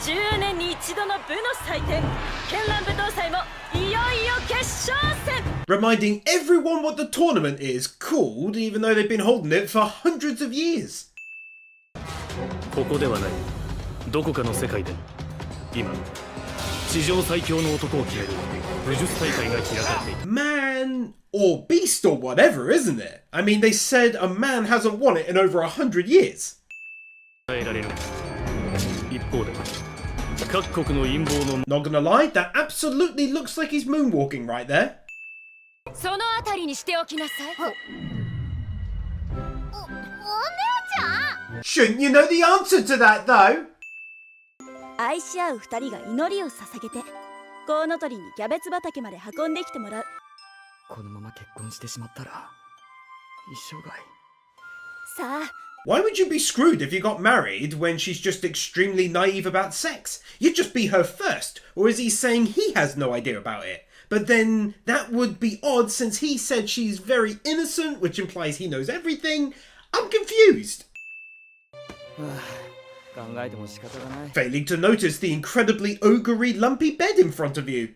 10年に一度の部の祭典絢爛舞踏祭もいよいよ決勝戦 Reminding everyone what the tournament is called, even though they've been holding it for hundreds of years. ここではない。どこかの世界で今史上最強の男を決める武術大会が開かれている。 Man or beast or whatever, isn't it? I mean, they said a man hasn't won it in over 100 years. 伝えられる。一方で各国の陰謀の Not gonna lie, that absolutely looks like he's moonwalking right there. そのあたりにしておきなさい。お姉ちゃん Shouldn't you know the answer to that, though? 愛し合う二人が祈りを捧げてコウノトリにキャベツ畑まで運んできてもらう。このまま結婚してしまったら一生涯。さあ Why would you be screwed if you got married when she's just extremely naive about sex? You'd just be her first. Or is he saying he has no idea about it? But then that would be odd since he said she's very innocent, which implies he knows everything. I'm confused. 考えても仕方がない。 Failing to notice the incredibly ogre-y lumpy bed in front of you.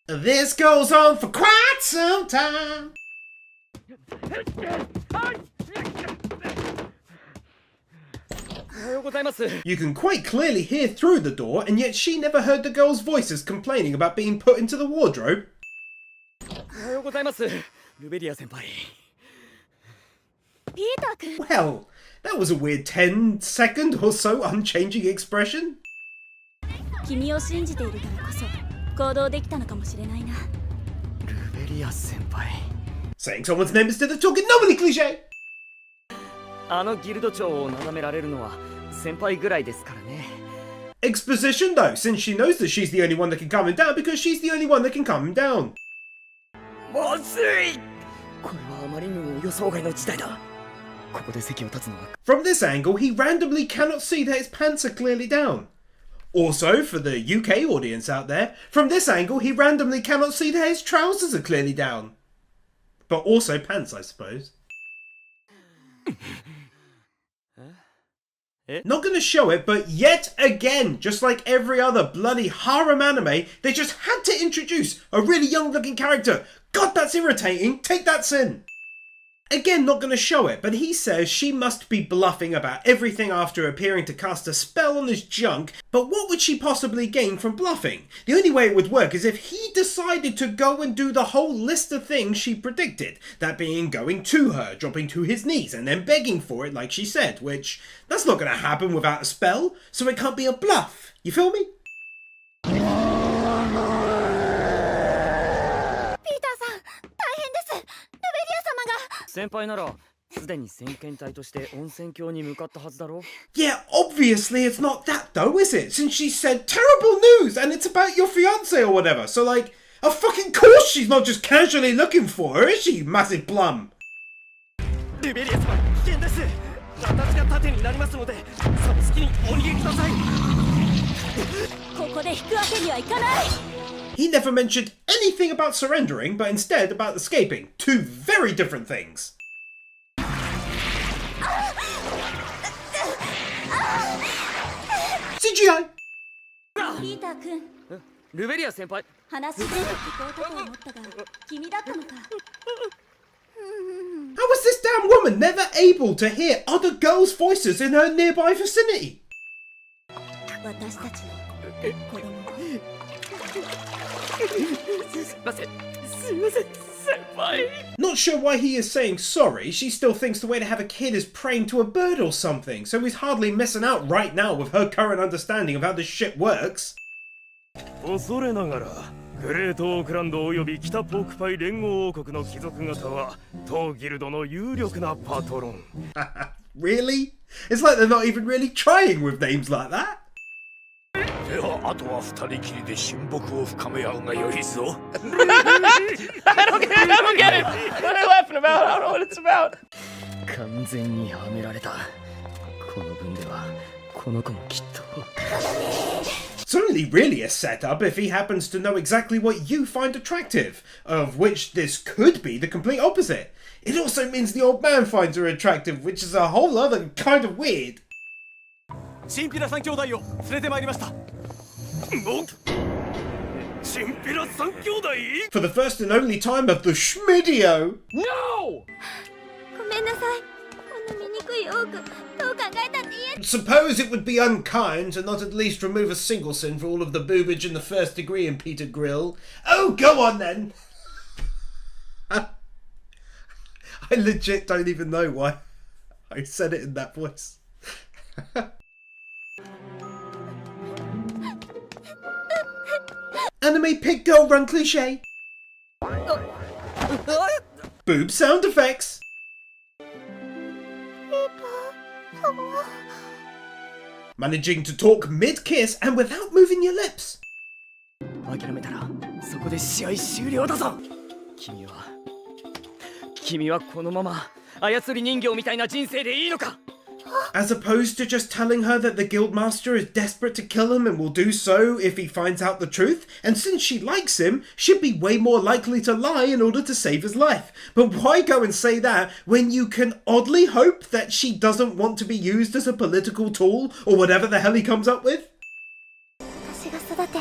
This goes on for quite some time. You can quite clearly hear through the door, and yet she never heard the girl's voices complaining about being put into the wardrobe. おはようございます、ルベリア先輩。ピーター君 Well, that was a weird 10-second or so unchanging expression. 君を信じているからこそ行動できたのかもしれないな。ルベリア先輩。 Saying someone's name instead of talking normally cliche. あのギルド長を眺められるのは先輩ぐらいですからね。 Exposition though, since she knows that she's the only one that can calm him down because she's the only one that can calm him down. まずい。これはあまりにも予想外の事態だ。ここで席を立つのは。 From this angle, he randomly cannot see that his pants are clearly down. Also, for the UK audience out there, from this angle, he randomly cannot see that his trousers are clearly down. But also pants, I suppose. Not gonna show it, but yet again, just like every other bloody harem anime, they just had to introduce a really young looking character. God, that's irritating. Take that sin. Again, not gonna show it, but he says she must be bluffing about everything after appearing to cast a spell on this junk, but what would she possibly gain from bluffing? The only way it would work is if he decided to go and do the whole list of things she predicted, that being going to her, dropping to his knees, and then begging for it like she said, which, that's not gonna happen without a spell, so it can't be a bluff. You feel me? ピーターさん大変です。ルベリア様が先輩ならすでに先遣隊として温泉郷に向かったはずだろう。 Yeah, obviously it's not that though, is it? Since she said terrible news and it's about your fiance or whatever. So like, of fucking course she's not just casually looking for her, is she, massive plum? ルベリア様危険です。私が盾になりますのでその隙にお逃げください。ここで引くわけにはいかない。 He never mentioned anything about surrendering, but instead about escaping. Two very different things. CGI! ピーター君ルベリア先輩。話全部聞こえたと思ったが君だったのか。 How was this damn woman never able to hear other girls' voices in her nearby vicinity? 私たちの子供 Not sure why he is saying sorry. She still thinks the way to have a kid is praying to a bird or something, so he's hardly missing out right now with her current understanding of how this shit works. 恐れながらグレートオークランドおよび北ポークパイ連合王国の貴族方は当ギルドの有力なパトロン。 Really? It's like they're not even really trying with names like that. ではあとは二人きりで親睦を深め合うがよいぞ。 I don't get it. What are they laughing about? I don't know what it's about. 完全にはめられた。この分ではこの子もきっと。 It's only really a setup if he happens to know exactly what you find attractive, of which this could be the complete opposite. It also means the old man finds her attractive, which is a whole other kind of weird. チンピラ三兄弟を連れてまいりました。チンピラ三兄弟 For the first and only time of the Schmidio! No! ごめんなさい。こんな醜いオーク、どう考えたって言え。 Suppose it would be unkind to not at least remove a single sin for all of the boobage in the first degree in Peter Grill. Oh, go on then! I legit don't even know why I said it in that voice. Anime pig girl run cliche. Boob sound effects. Managing to talk mid-kiss and without moving your lips. 諦めたらそこで試合終了だぞ。君はこのまま操り人形みたいな人生でいいのか。 As opposed to just telling her that the guildmaster is desperate to kill him and will do so if he finds out the truth, and since she likes him, she'd be way more likely to lie in order to save his life. But why go and say that when you can oddly hope that she doesn't want to be used as a political tool or whatever the hell he comes up with? 私が育て、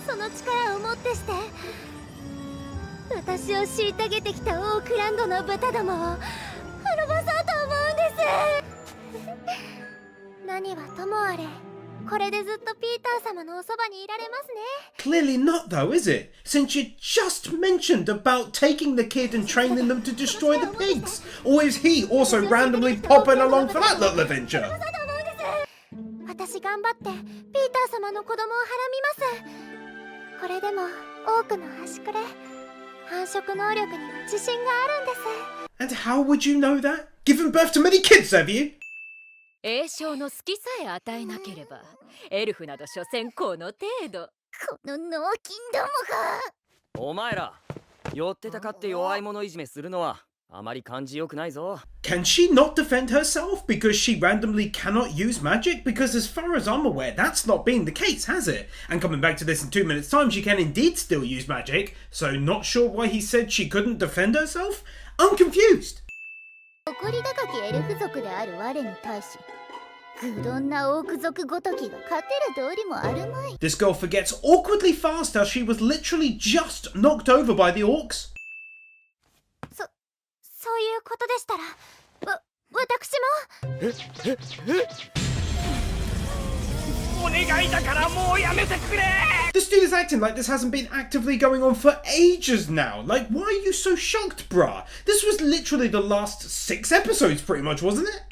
その力をもってして、私を虐げてきたオークランドの豚どもを滅ぼそうと思うんです。何はともあれ、これでずっとピーター様のおそばにいられますね。 Clearly not though, is it? Since you just mentioned about taking the kid and training them to destroy the pigs. Or is he also randomly popping along for that little adventure? 私頑張ってピーター様の子供をはらみます。これでも多くの端くれ、繁殖能力には自信があるんです。 And how would you know that? Given birth to many kids, have you? 栄翔の隙さえ与えなければエルフなど所詮この程度。この脳筋どもが。お前ら、寄ってたかって弱い者いじめするのはあまり感じよくないぞ。 Can she not defend herself because she randomly cannot use magic? Because as far as I'm aware, that's not been the case, has it? And coming back to this in 2 minutes' time, she can indeed still use magic, so not sure why he said she couldn't defend herself? I'm confused. 誇り高きエルフ族である我に対し、愚鈍なオーク族ごときが勝てる道理もあるまい。 This girl forgets awkwardly fast how she was literally just knocked over by the orcs. そういうことでしたら、私も。お願いだからもうやめてくれ。 This dude is acting like this hasn't been actively going on for ages now. Like, why are you so shocked, bruh? This was literally the last 6 episodes, pretty much, wasn't it?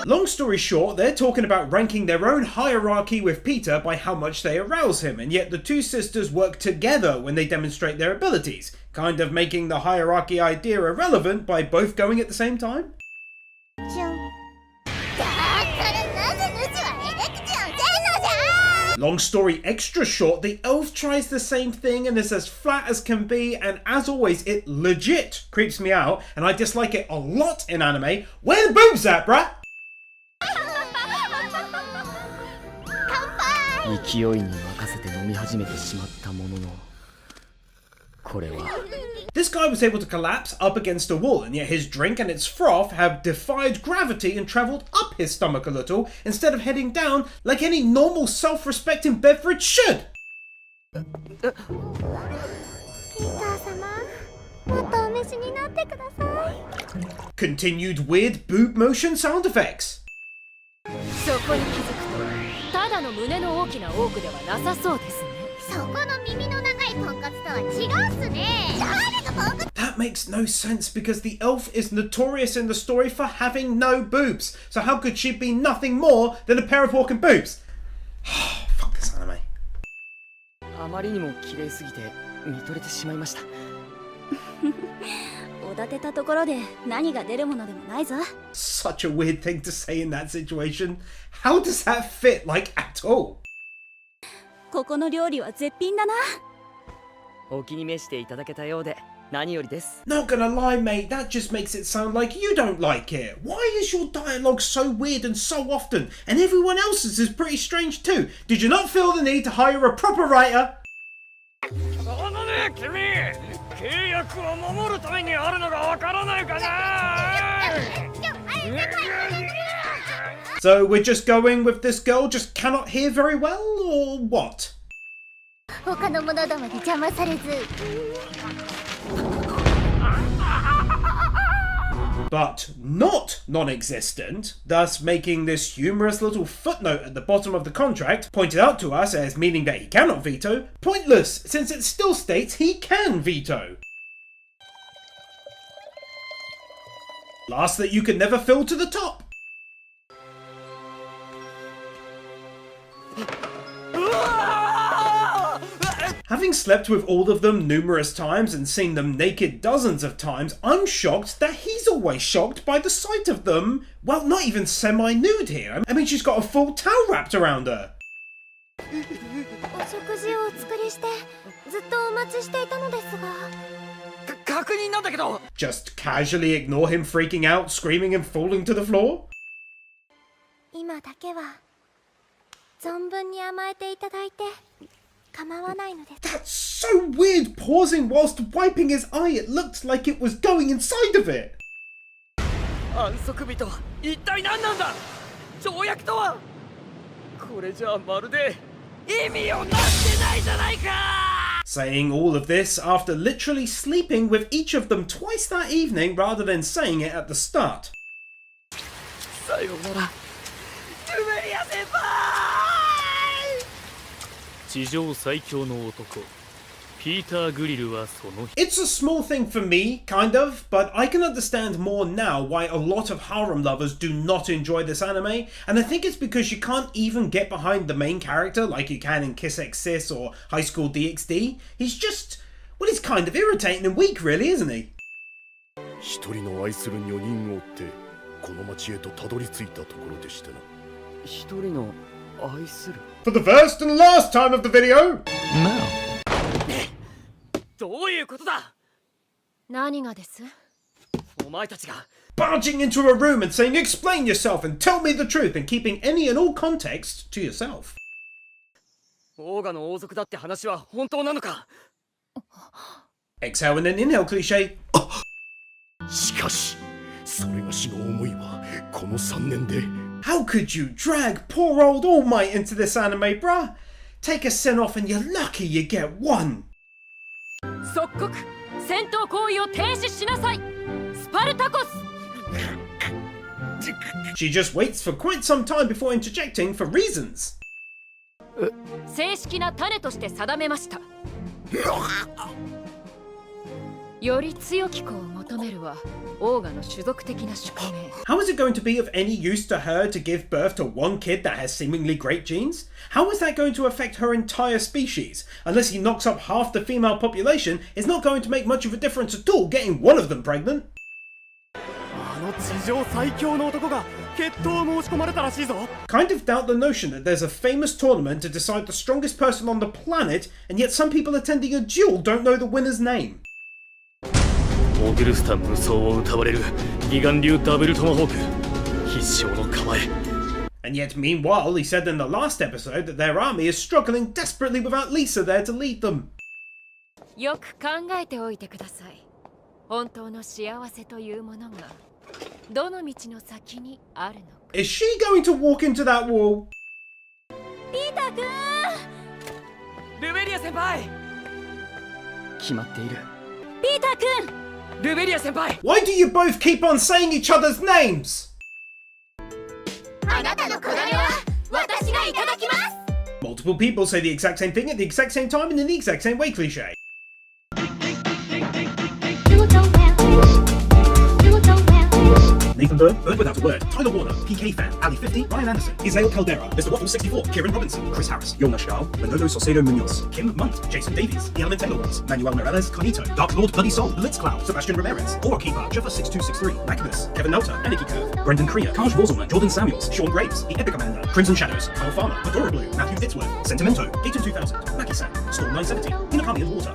Long story short, they're talking about ranking their own hierarchy with Peter by how much they arouse him, and yet the two sisters work together when they demonstrate their abilities, kind of making the hierarchy idea irrelevant by both going at the same time. だからなぜ主はエレクチョンせんのじゃ。 Long story extra short, the elf tries the same thing and is as flat as can be, and as always, it legit creeps me out, and I dislike it a lot in anime. Where the boobs at, bruh? 勢いに任せて飲み始めてしまったものの、これは This guy was able to collapse up against a wall, and yet his drink and its froth have defied gravity and travelled up his stomach a little, instead of heading down like any normal self-respecting beverage should. ピーター様、もっとお召しになってください。 Continued weird boob motion sound effects. そこに気づくとただの胸の大きなオークではなさそうですね。そこの耳の長いポンコツとは違うっすね。誰がポンコツ。 That makes no sense because the elf is notorious in the story for having no boobs. So how could she be nothing more than a pair of walking boobs? Fuck this anime. あまりにも綺麗すぎて見とれてしまいました。おだてたところで何が出るものでもないぞ。 Such a weird thing to say in that situation. How does that fit, like, at all? ここの料理は絶品だな。お気に召していただけたようで何よりです。 Not gonna lie, mate, that just makes it sound like you don't like it. Why is your dialogue so weird and so often, and everyone else's is pretty strange too? Did you not feel the need to hire a proper writer? あのね君、契約を守るためにあるのがわからないかな。So we're just going with this girl just cannot hear very well, or what? 他の者どもに邪魔されず But not non-existent, thus making this humorous little footnote at the bottom of the contract, pointed out to us as meaning that he cannot veto, pointless, since it still states he can veto. Last that you could never fill to the top. Having slept with all of them numerous times and seen them naked dozens of times, I'm shocked that he's always shocked by the sight of them. Well, not even semi-nude here. I mean, she's got a full towel wrapped around her. お食事をお作りしてずっとお待ちしていたのですが確認なんだけど Just casually ignore him freaking out, screaming and falling to the floor? 今だけは存分に甘えていただいて構わないのです That's so weird, pausing whilst wiping his eye. It looked like it was going inside of it. 安息日とは一体何なんだ条約とはこれじゃあまるで意味をなしてないじゃないか Saying all of this after literally sleeping with each of them twice that evening rather than saying it at the start. さようならルメリア先輩地上最強の男ピーター・グリルはその It's a small thing for me, kind of, but I can understand more now why a lot of harem lovers do not enjoy this anime, and I think it's because you can't even get behind the main character like you can in Kiss X Sis or High School DxD. He's just, well, he's kind of irritating and weak, really, isn't he? 一人の愛する女人を追ってこの町へとたどり着いたところでしたな。一人の愛する For the first and last time of the video! どういうことだ何がです？お前たちが Barging into a room and saying, explain yourself and tell me the truth, and keeping any and all context to yourself. オーガの王族だって話は本当なのか Exhale and then inhale cliche. しかしそれがしの思いはこの3年で How could you drag poor old All Might into this anime, bruh? Take a sin off and you're lucky you get one. 即刻戦闘行為を停止しなさいスパルタコス She just waits for quite some time before interjecting for reasons. 正式な種として定めましたより強き子を求めるはオーガの種族的な宿命 How is it going to be of any use to her to give birth to one kid that has seemingly great genes? How is that going to affect her entire species? Unless he knocks up half the female population, it's not going to make much of a difference at all getting one of them pregnant. あの地上最強の男が決闘を申し込まれたらしいぞ Kind of doubt the notion that there's a famous tournament to decide the strongest person on the planet, and yet some people attending a duel don't know the winner's name. オーグルスタン無双を歌われるギガン流ダブルトマホーク必勝の構え And yet, meanwhile, he said in the last episode that their army is struggling desperately without Lisa there to lead them. よく考えておいてください本当の幸せというものがどの道の先にあるのか Is she going to walk into that wall? ピーターくんルベリア先輩決まっているピーターくんルベリア先輩 Why do you both keep on saying each other's names? あなたのこだわりは私がいただきます Multiple people say the exact same thing at the exact same time and in the exact same way, cliche. Nathan Bird, Bird Without a Word, Tyler Warner, PK Fan, Ali 50, Ryan Anderson, Isael Caldera, Mr. Waffle 64, Kieran Robinson, Chris Harris, Jonas Stahl, Manolo Saucedo Munoz, Kim Munt, Jason Davies, The Elemental Ones, Manuel Morales, Carnito, Dark Lord Bloody Soul, Blitzcloud, Sebastian Ramirez, Oro Keeper, Jaffa 6263, Magnus, Kevin Nelter, Aniki Curve, Brendan Krier, Kaj Worzelman, Jordan Samuels, Sean Graves, The Epic Amanda, Crimson Shadows, Carl Farmer, Adora Blue, Matthew Fitzworth, Sentimento, Gator 2000, Maki San, Storm 970, Inakami and Water.